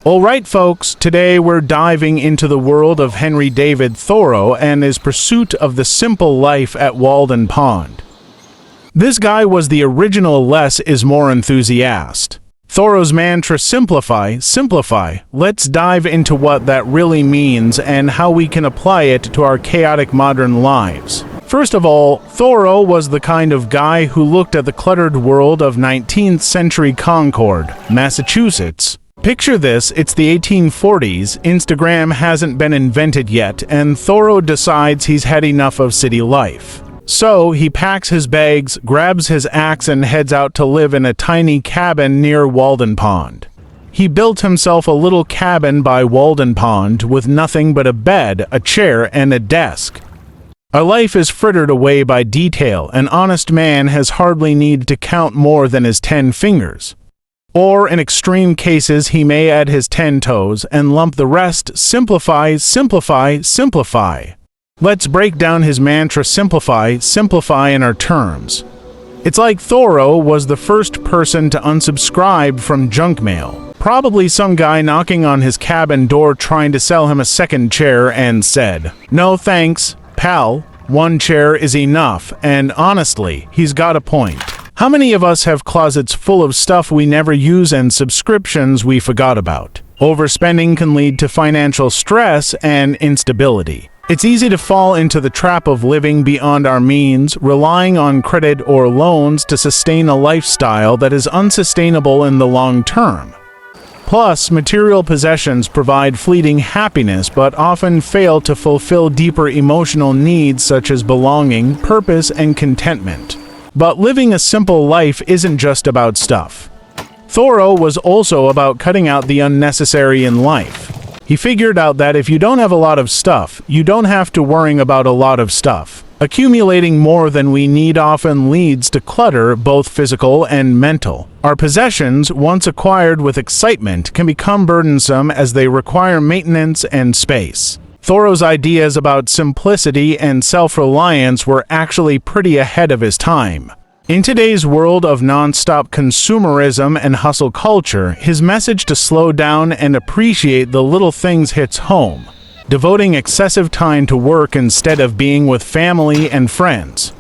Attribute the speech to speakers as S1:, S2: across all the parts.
S1: Alright folks, today we're diving into the world of Henry David Thoreau and his pursuit of the simple life at Walden Pond. This guy was the original less is more enthusiast. Thoreau's mantra, simplify, simplify. Let's dive into what that really means and how we can apply it to our chaotic modern lives. First of all, Thoreau was the kind of guy who looked at the cluttered world of 19th century Concord, Massachusetts. Picture this, it's the 1840s, Instagram hasn't been invented yet, and Thoreau decides he's had enough of city life. So, he packs his bags, grabs his axe, and heads out to live in a tiny cabin near Walden Pond. He built himself a little cabin by Walden Pond with nothing but a bed, a chair, and a desk. Our life is frittered away by detail. An honest man has hardly need to count more than his 10 fingers. Or, in extreme cases, he may add his 10 toes and lump the rest. Simplify, simplify, simplify. Let's break down his mantra, simplify, simplify in our terms. It's like Thoreau was the first person to unsubscribe from junk mail. Probably some guy knocking on his cabin door trying to sell him a second chair and said, "No thanks, pal, one chair is enough," and honestly, he's got a point. How many of us have closets full of stuff we never use and subscriptions we forgot about? Overspending can lead to financial stress and instability. It's easy to fall into the trap of living beyond our means, relying on credit or loans to sustain a lifestyle that is unsustainable in the long term. Plus, material possessions provide fleeting happiness but often fail to fulfill deeper emotional needs such as belonging, purpose, and contentment. But living a simple life isn't just about stuff. Thoreau was also about cutting out the unnecessary in life. He figured out that if you don't have a lot of stuff, you don't have to worry about a lot of stuff. Accumulating more than we need often leads to clutter, both physical and mental. Our possessions, once acquired with excitement, can become burdensome as they require maintenance and space. Thoreau's ideas about simplicity and self-reliance were actually pretty ahead of his time. In today's world of non-stop consumerism and hustle culture, his message to slow down and appreciate the little things hits home, devoting excessive time to work instead of being with family and friends.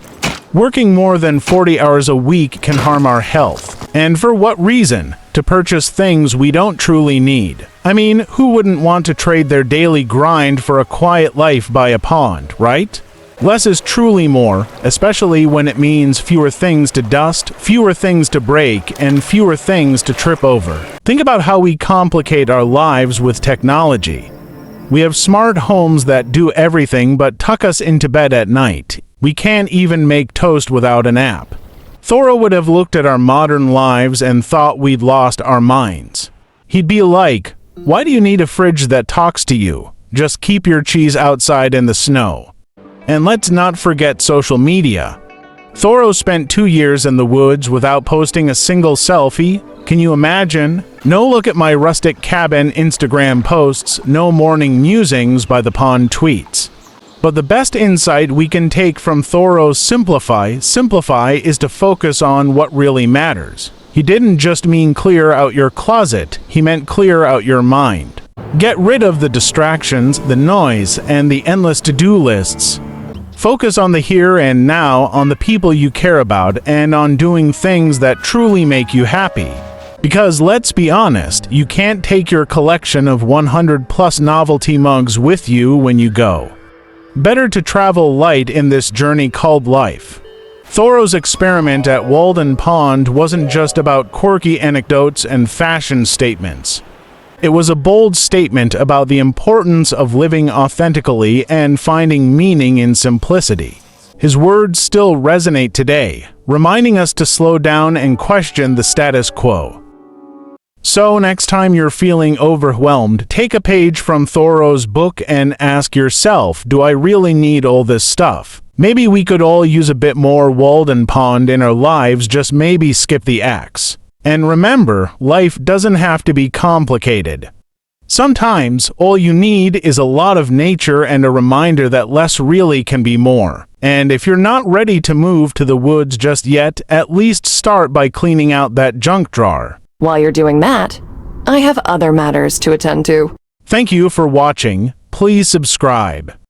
S1: Working more than 40 hours a week can harm our health. And for what reason? To purchase things we don't truly need. I mean, who wouldn't want to trade their daily grind for a quiet life by a pond, right? Less is truly more, especially when it means fewer things to dust, fewer things to break, and fewer things to trip over. Think about how we complicate our lives with technology. We have smart homes that do everything but tuck us into bed at night. We can't even make toast without an app. Thoreau would have looked at our modern lives and thought we'd lost our minds. He'd be like, "Why do you need a fridge that talks to you? Just keep your cheese outside in the snow." And let's not forget social media. Thoreau spent 2 years in the woods without posting a single selfie. Can you imagine? No look at my rustic cabin Instagram posts, no morning musings by the pond tweets. But the best insight we can take from Thoreau's simplify is to focus on what really matters. He didn't just mean clear out your closet, he meant clear out your mind. Get rid of the distractions, the noise, and the endless to-do lists. Focus on the here and now, on the people you care about, and on doing things that truly make you happy. Because let's be honest, you can't take your collection of 100+ novelty mugs with you when you go. Better to travel light in this journey called life. Thoreau's experiment at Walden Pond wasn't just about quirky anecdotes and fashion statements. It was a bold statement about the importance of living authentically and finding meaning in simplicity. His words still resonate today, reminding us to slow down and question the status quo. So next time you're feeling overwhelmed, take a page from Thoreau's book and ask yourself, do I really need all this stuff? Maybe we could all use a bit more Walden Pond in our lives, just maybe skip the axe. And remember, life doesn't have to be complicated. Sometimes, all you need is a lot of nature and a reminder that less really can be more. And if you're not ready to move to the woods just yet, at least start by cleaning out that junk drawer.
S2: While you're doing that, I have other matters to attend to.
S1: Thank you for watching. Please subscribe.